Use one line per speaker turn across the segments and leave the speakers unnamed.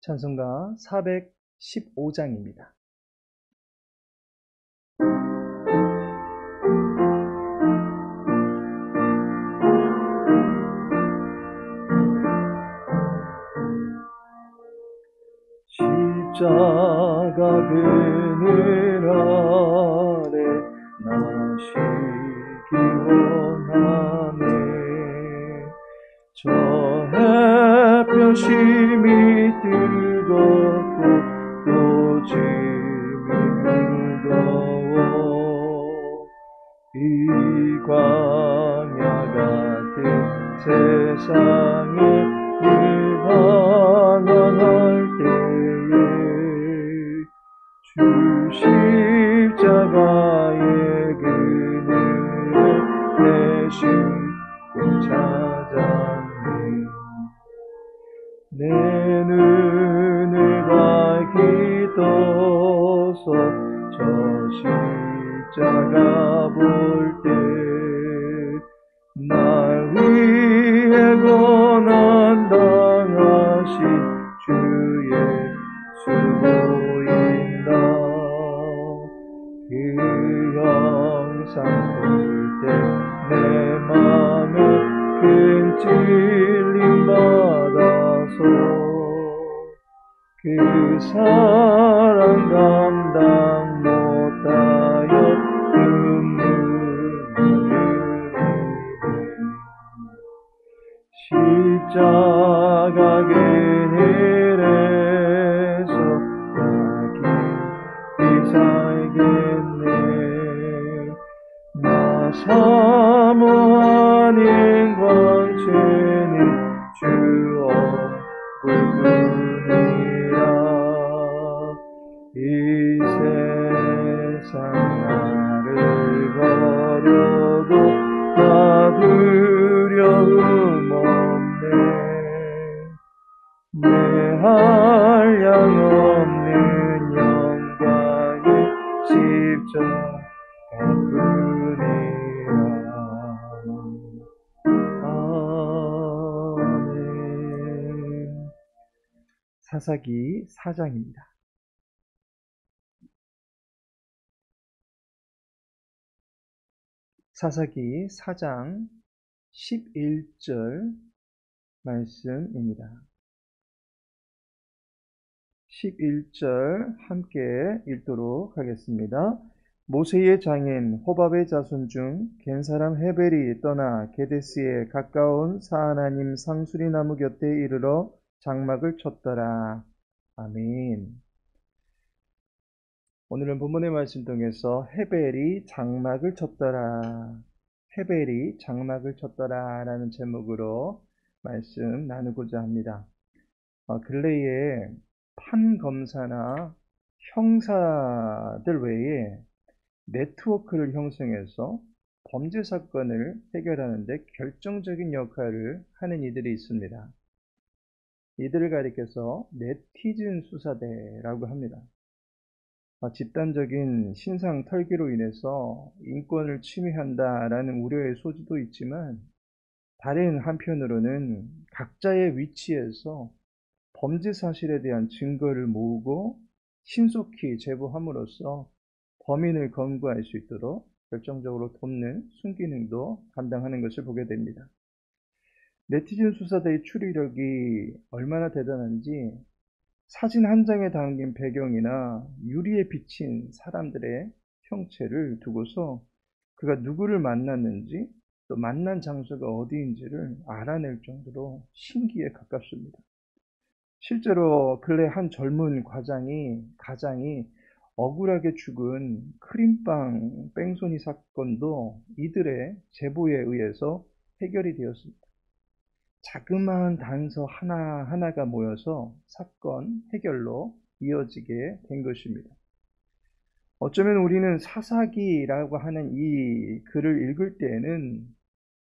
찬송가 415장입니다. 십자가 그늘 아래 나시기 원하네. 저 햇볕이 뜨겁고 또 짐이 무거워 이 광야 같은 세상에 늘 방황할 때에 주 십자가의 그늘에 내 쉼을 찾았네. 내 눈을 밝히 떠서 저 십자가 볼 때 날 위해 고난 당하신 주 예수 보인다. 그 영상 볼 때 내 맘에 큰 찔림 받아서 그 사랑 감당 못하여 눈물을 십자가 그늘에서 나 깊이 살겠네. 나 사모한 영광죄는 주 얼굴뿐이야. 이 세상 나를 버려도 나 두려움 없네. 내 한량 없는 영광이 십자가뿐이야. 아멘. 사사기 4장입니다. 사사기 4장 11절 말씀입니다. 11절 함께 읽도록 하겠습니다. 모세의 장인 호밥의 자손 중 겐사람 헤벨이 떠나 게데스에 가까운 사하나님 상수리 나무 곁에 이르러 장막을 쳤더라. 아멘. 오늘은 본문의 말씀 통해서 헤벨이 장막을 쳤더라. 헤벨이 장막을 쳤더라 라는 제목으로 말씀 나누고자 합니다. 근래에 판검사나 형사들 외에 네트워크를 형성해서 범죄 사건을 해결하는 데 결정적인 역할을 하는 이들이 있습니다. 이들을 가리켜서 네티즌 수사대라고 합니다. 집단적인 신상 털기로 인해서 인권을 침해한다라는 우려의 소지도 있지만 다른 한편으로는 각자의 위치에서 범죄 사실에 대한 증거를 모으고 신속히 제보함으로써 범인을 검거할 수 있도록 결정적으로 돕는 순기능도 감당하는 것을 보게 됩니다. 네티즌 수사대의 추리력이 얼마나 대단한지 사진 한 장에 담긴 배경이나 유리에 비친 사람들의 형체를 두고서 그가 누구를 만났는지 또 만난 장소가 어디인지를 알아낼 정도로 신기에 가깝습니다. 실제로 근래 한 젊은 가장이 억울하게 죽은 크림빵 뺑소니 사건도 이들의 제보에 의해서 해결이 되었습니다. 자그마한 단서 하나하나가 모여서 사건 해결로 이어지게 된 것입니다. 어쩌면 우리는 사사기라고 하는 이 글을 읽을 때에는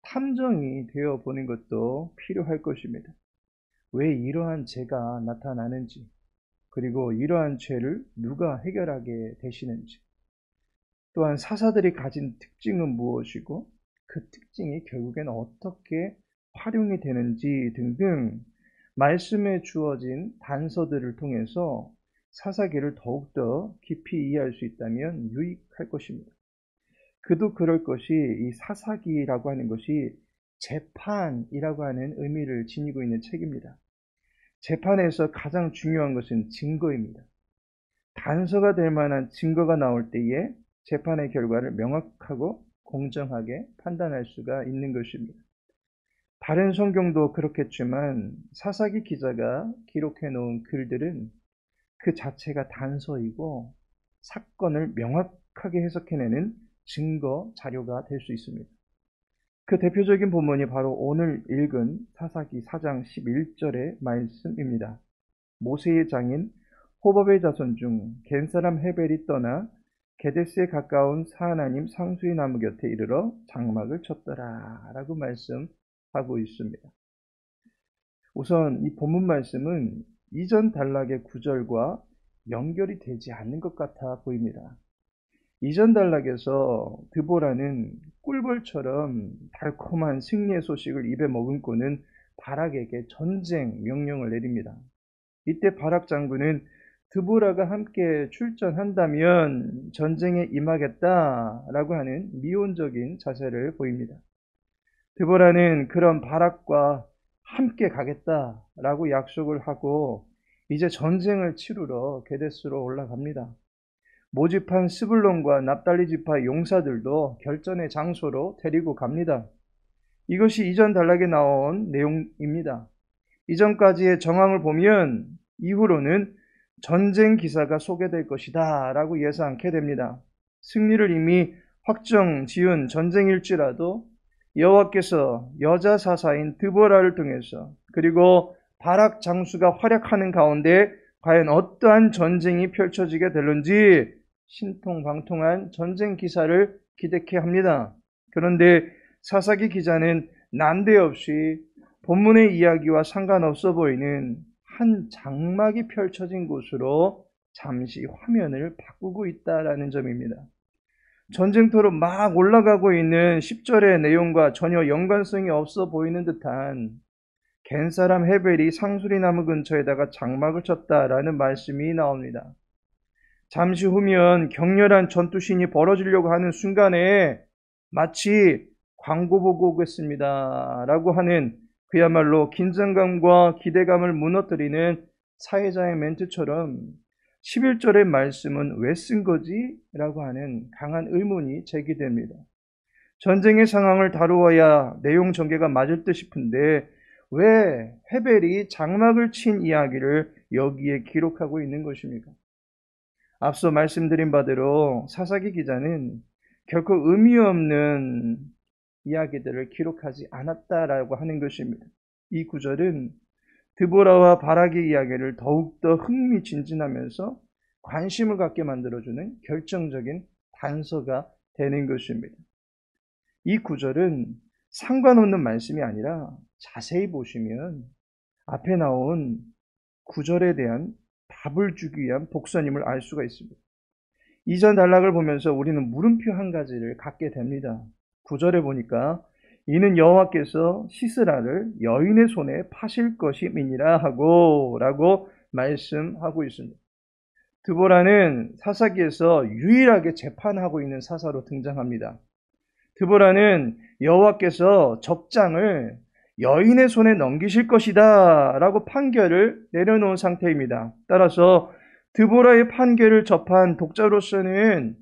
탐정이 되어 보는 것도 필요할 것입니다. 왜 이러한 죄가 나타나는지, 그리고 이러한 죄를 누가 해결하게 되시는지, 또한 사사들이 가진 특징은 무엇이고 그 특징이 결국엔 어떻게 활용이 되는지 등등 말씀에 주어진 단서들을 통해서 사사기를 더욱더 깊이 이해할 수 있다면 유익할 것입니다. 그도 그럴 것이 이 사사기라고 하는 것이 재판이라고 하는 의미를 지니고 있는 책입니다. 재판에서 가장 중요한 것은 증거입니다. 단서가 될 만한 증거가 나올 때에 재판의 결과를 명확하고 공정하게 판단할 수가 있는 것입니다. 다른 성경도 그렇겠지만 사사기 기자가 기록해 놓은 글들은 그 자체가 단서이고 사건을 명확하게 해석해내는 증거 자료가 될 수 있습니다. 그 대표적인 본문이 바로 오늘 읽은 사사기 4장 11절의 말씀입니다. 모세의 장인 호밥의 자손 중 겐사람 헤벨이 떠나 게데스에 가까운 사하나님 상수리 나무 곁에 이르러 장막을 쳤더라 라고 말씀하고 있습니다. 우선 이 본문 말씀은 이전 단락의 구절과 연결이 되지 않는 것 같아 보입니다. 이전 단락에서 드보라는 꿀벌처럼 달콤한 승리의 소식을 입에 머금고는 바락에게 전쟁 명령을 내립니다. 이때 바락 장군은 드보라가 함께 출전한다면 전쟁에 임하겠다라고 하는 미온적인 자세를 보입니다. 드보라는 그런 바락과 함께 가겠다라고 약속을 하고 이제 전쟁을 치르러 게데스로 올라갑니다. 모집한 스불론과 납달리 지파 용사들도 결전의 장소로 데리고 갑니다. 이것이 이전 단락에 나온 내용입니다. 이전까지의 정황을 보면 이후로는 전쟁 기사가 소개될 것이다 라고 예상케 됩니다. 승리를 이미 확정 지은 전쟁일지라도 여호와께서 여자 사사인 드보라를 통해서 그리고 바락 장수가 활약하는 가운데 과연 어떠한 전쟁이 펼쳐지게 될는지 신통방통한 전쟁 기사를 기대케 합니다. 그런데 사사기 기자는 난데없이 본문의 이야기와 상관없어 보이는 한 장막이 펼쳐진 곳으로 잠시 화면을 바꾸고 있다라는 점입니다. 전쟁터로 막 올라가고 있는 10절의 내용과 전혀 연관성이 없어 보이는 듯한 겐사람 헤벨이 상수리 나무 근처에다가 장막을 쳤다라는 말씀이 나옵니다. 잠시 후면 격렬한 전투신이 벌어지려고 하는 순간에 마치 광고 보고 오겠습니다 라고 하는 그야말로 긴장감과 기대감을 무너뜨리는 사회자의 멘트처럼 11절의 말씀은 왜 쓴 거지? 라고 하는 강한 의문이 제기됩니다. 전쟁의 상황을 다루어야 내용 전개가 맞을 듯 싶은데 왜 헤벨이 장막을 친 이야기를 여기에 기록하고 있는 것입니까? 앞서 말씀드린 바대로 사사기 기자는 결코 의미 없는 이야기들을 기록하지 않았다라고 하는 것입니다. 이 구절은 드보라와 바락의 이야기를 더욱더 흥미진진하면서 관심을 갖게 만들어주는 결정적인 단서가 되는 것입니다. 이 구절은 상관없는 말씀이 아니라 자세히 보시면 앞에 나온 구절에 대한 답을 주기 위한 독서임을 알 수가 있습니다. 이전 단락을 보면서 우리는 물음표 한 가지를 갖게 됩니다. 9절에 보니까 이는 여호와께서 시스라를 여인의 손에 파실 것임이니라 하고 라고 말씀하고 있습니다. 드보라는 사사기에서 유일하게 재판하고 있는 사사로 등장합니다. 드보라는 여호와께서 적장을 여인의 손에 넘기실 것이다 라고 판결을 내려놓은 상태입니다. 따라서 드보라의 판결을 접한 독자로서는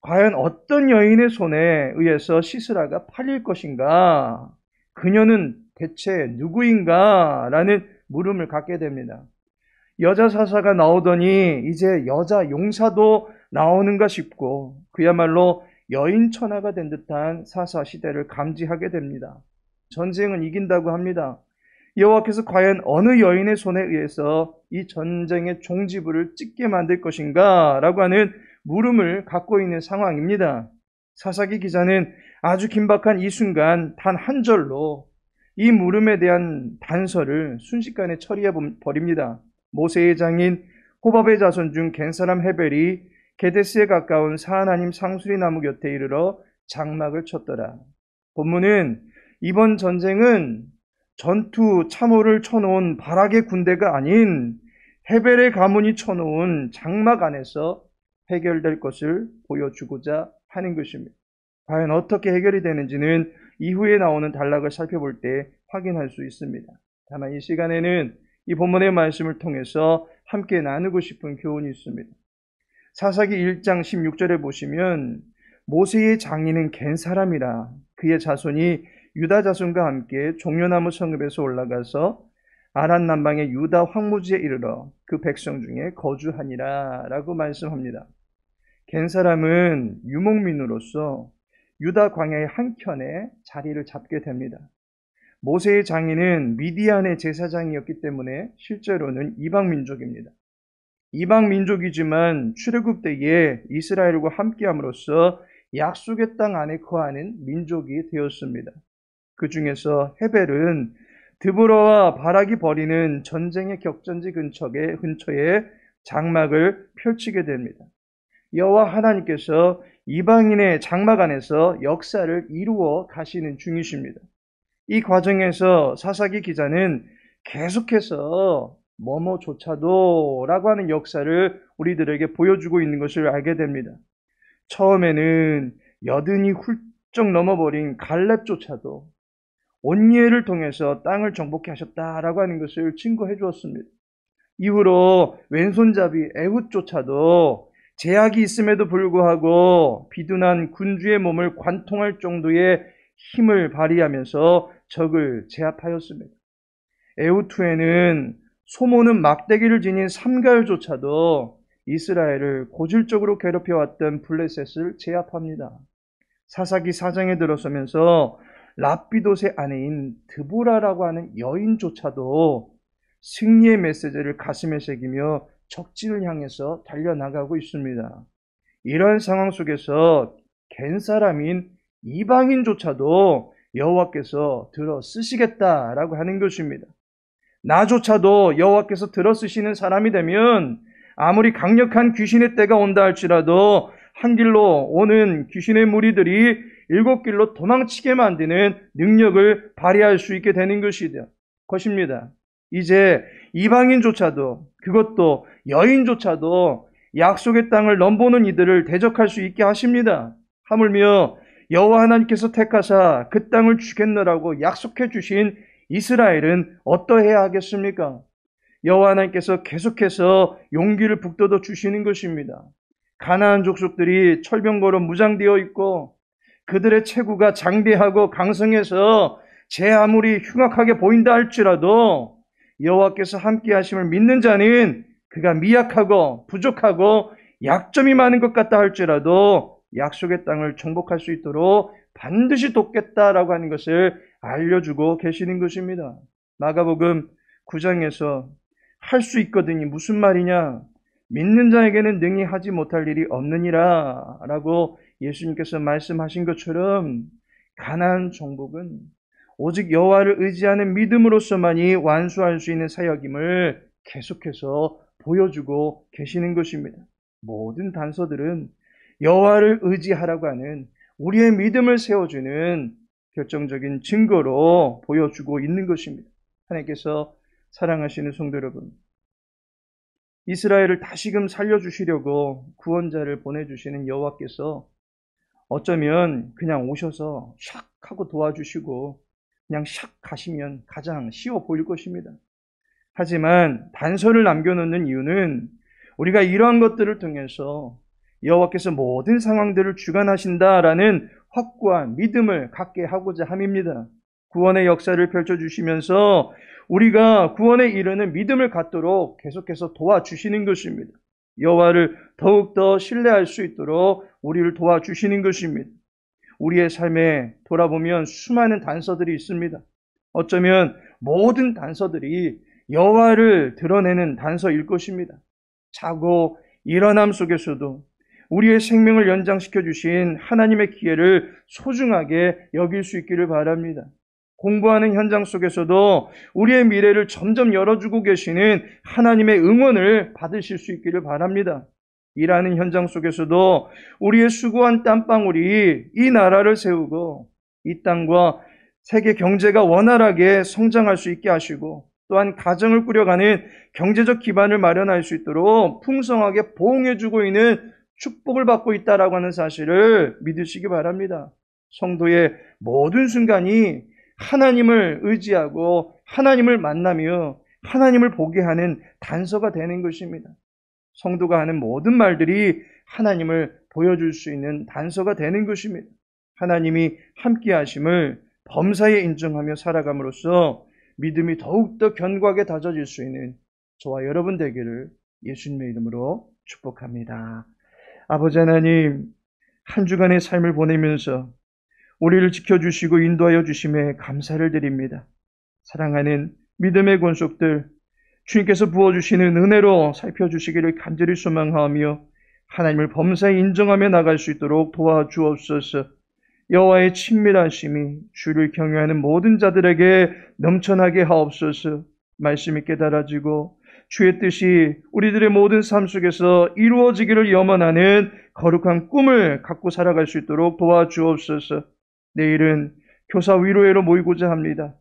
과연 어떤 여인의 손에 의해서 시스라가 팔릴 것인가? 그녀는 대체 누구인가? 라는 물음을 갖게 됩니다. 여자 사사가 나오더니 이제 여자 용사도 나오는가 싶고 그야말로 여인 천하가 된 듯한 사사 시대를 감지하게 됩니다. 전쟁은 이긴다고 합니다. 여호와께서 과연 어느 여인의 손에 의해서 이 전쟁의 종지부를 찍게 만들 것인가? 라고 하는 물음을 갖고 있는 상황입니다. 사사기 기자는 아주 긴박한 이 순간 단 한 절로 이 물음에 대한 단서를 순식간에 처리해 버립니다. 모세의 장인 호밥의 자손 중 겐사람 헤벨이 게데스에 가까운 사하나님 상수리 나무 곁에 이르러 장막을 쳤더라. 본문은 이번 전쟁은 전투 참호를 쳐놓은 바락의 군대가 아닌 헤벨의 가문이 쳐놓은 장막 안에서 해결될 것을 보여주고자 하는 것입니다. 과연 어떻게 해결이 되는지는 이후에 나오는 단락을 살펴볼 때 확인할 수 있습니다. 다만 이 시간에는 이 본문의 말씀을 통해서 함께 나누고 싶은 교훈이 있습니다. 사사기 1장 16절에 보시면 모세의 장인은 갠 사람이라 그의 자손이 유다 자손과 함께 종려나무 성읍에서 올라가서 아란 남방의 유다 황무지에 이르러 그 백성 중에 거주하니라 라고 말씀합니다. 갠 사람은 유목민으로서 유다 광야의 한켠에 자리를 잡게 됩니다. 모세의 장인은 미디안의 제사장이었기 때문에 실제로는 이방민족입니다. 이방민족이지만 출애굽 때에 이스라엘과 함께함으로써 약속의 땅 안에 거하는 민족이 되었습니다. 그 중에서 헤벨은 드보라와 바락이 벌이는 전쟁의 격전지 근처에 장막을 펼치게 됩니다. 여호와 하나님께서 이방인의 장막 안에서 역사를 이루어 가시는 중이십니다. 이 과정에서 사사기 기자는 계속해서 뭐뭐조차도 라고 하는 역사를 우리들에게 보여주고 있는 것을 알게 됩니다. 처음에는 여든이 훌쩍 넘어버린 갈렙조차도 온니엘을 통해서 땅을 정복케 하셨다라고 하는 것을 증거해 주었습니다. 이후로 왼손잡이 에훗조차도 제약이 있음에도 불구하고 비둔한 군주의 몸을 관통할 정도의 힘을 발휘하면서 적을 제압하였습니다. 에훗후에는 소모는 막대기를 지닌 삼가엘조차도 이스라엘을 고질적으로 괴롭혀왔던 블레셋을 제압합니다. 사사기 4장에 들어서면서 랍비돗의 아내인 드보라라고 하는 여인조차도 승리의 메시지를 가슴에 새기며 적진을 향해서 달려나가고 있습니다. 이런 상황 속에서 갠 사람인 이방인조차도 여호와께서 들어 쓰시겠다라고 하는 것입니다. 나조차도 여호와께서 들어 쓰시는 사람이 되면 아무리 강력한 귀신의 때가 온다 할지라도 한 길로 오는 귀신의 무리들이 일곱 길로 도망치게 만드는 능력을 발휘할 수 있게 되는 것입니다. 이제 이방인조차도, 그것도 여인조차도 약속의 땅을 넘보는 이들을 대적할 수 있게 하십니다. 하물며 여호와 하나님께서 택하사 그 땅을 주겠노라고 약속해 주신 이스라엘은 어떠해야 하겠습니까? 여호와 하나님께서 계속해서 용기를 북돋워 주시는 것입니다. 가나안 족속들이 철병거로 무장되어 있고 그들의 체구가 장대하고 강성해서 제 아무리 흉악하게 보인다 할지라도 여호와께서 함께 하심을 믿는 자는 그가 미약하고 부족하고 약점이 많은 것 같다 할지라도 약속의 땅을 정복할 수 있도록 반드시 돕겠다라고 하는 것을 알려주고 계시는 것입니다. 마가복음 9장에서 할 수 있거든이 무슨 말이냐? 믿는 자에게는 능히 하지 못할 일이 없느니라 라고 예수님께서 말씀하신 것처럼 가나안 정복은 오직 여호와를 의지하는 믿음으로서만이 완수할 수 있는 사역임을 계속해서 보여주고 계시는 것입니다. 모든 단서들은 여호와를 의지하라고 하는 우리의 믿음을 세워주는 결정적인 증거로 보여주고 있는 것입니다. 하나님께서 사랑하시는 성도 여러분, 이스라엘을 다시금 살려주시려고 구원자를 보내주시는 여호와께서 어쩌면 그냥 오셔서 샥 하고 도와주시고 그냥 샥 가시면 가장 쉬워 보일 것입니다. 하지만 단서를 남겨놓는 이유는 우리가 이러한 것들을 통해서 여호와께서 모든 상황들을 주관하신다라는 확고한 믿음을 갖게 하고자 함입니다. 구원의 역사를 펼쳐주시면서 우리가 구원에 이르는 믿음을 갖도록 계속해서 도와주시는 것입니다. 여호와를 더욱더 신뢰할 수 있도록 우리를 도와주시는 것입니다. 우리의 삶에 돌아보면 수많은 단서들이 있습니다. 어쩌면 모든 단서들이 여호와를 드러내는 단서일 것입니다. 자고 일어남 속에서도 우리의 생명을 연장시켜 주신 하나님의 기회를 소중하게 여길 수 있기를 바랍니다. 공부하는 현장 속에서도 우리의 미래를 점점 열어주고 계시는 하나님의 응원을 받으실 수 있기를 바랍니다. 일하는 현장 속에서도 우리의 수고한 땀방울이 이 나라를 세우고 이 땅과 세계 경제가 원활하게 성장할 수 있게 하시고 또한 가정을 꾸려가는 경제적 기반을 마련할 수 있도록 풍성하게 보응해주고 있는 축복을 받고 있다라고 하는 사실을 믿으시기 바랍니다. 성도의 모든 순간이 하나님을 의지하고 하나님을 만나며 하나님을 보게 하는 단서가 되는 것입니다. 성도가 하는 모든 말들이 하나님을 보여줄 수 있는 단서가 되는 것입니다. 하나님이 함께 하심을 범사에 인정하며 살아감으로써 믿음이 더욱더 견고하게 다져질 수 있는 저와 여러분 되기를 예수님의 이름으로 축복합니다. 아버지 하나님, 한 주간의 삶을 보내면서 우리를 지켜주시고 인도하여 주심에 감사를 드립니다. 사랑하는 믿음의 권속들, 주님께서 부어주시는 은혜로 살펴주시기를 간절히 소망하며 하나님을 범사에 인정하며 나갈 수 있도록 도와주옵소서. 여호와의 친밀하심이 주를 경외하는 모든 자들에게 넘쳐나게 하옵소서. 말씀이 깨달아지고 주의 뜻이 우리들의 모든 삶 속에서 이루어지기를 염원하는 거룩한 꿈을 갖고 살아갈 수 있도록 도와주옵소서. 내일은 교사 위로회로 모이고자 합니다.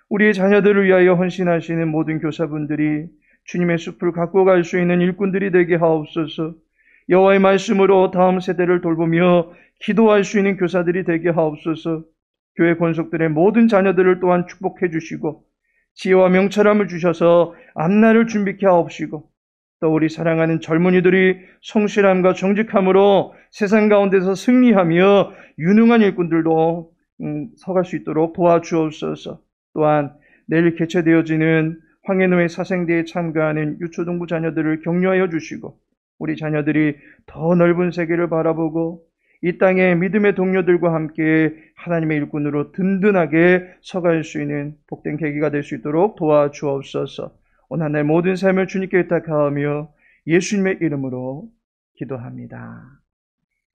우리의 자녀들을 위하여 헌신하시는 모든 교사분들이 주님의 숲을 갖고 갈 수 있는 일꾼들이 되게 하옵소서. 여호와의 말씀으로 다음 세대를 돌보며 기도할 수 있는 교사들이 되게 하옵소서. 교회 권속들의 모든 자녀들을 또한 축복해 주시고 지혜와 명철함을 주셔서 앞날을 준비케 하옵시고 또 우리 사랑하는 젊은이들이 성실함과 정직함으로 세상 가운데서 승리하며 유능한 일꾼들도 서갈 수 있도록 도와주옵소서. 또한 내일 개최되어지는 황해노예 사생대에 참가하는 유초등부 자녀들을 격려하여 주시고 우리 자녀들이 더 넓은 세계를 바라보고 이 땅의 믿음의 동료들과 함께 하나님의 일꾼으로 든든하게 서갈 수 있는 복된 계기가 될 수 있도록 도와주옵소서. 오늘 날 모든 삶을 주님께 의탁하며 예수님의 이름으로 기도합니다.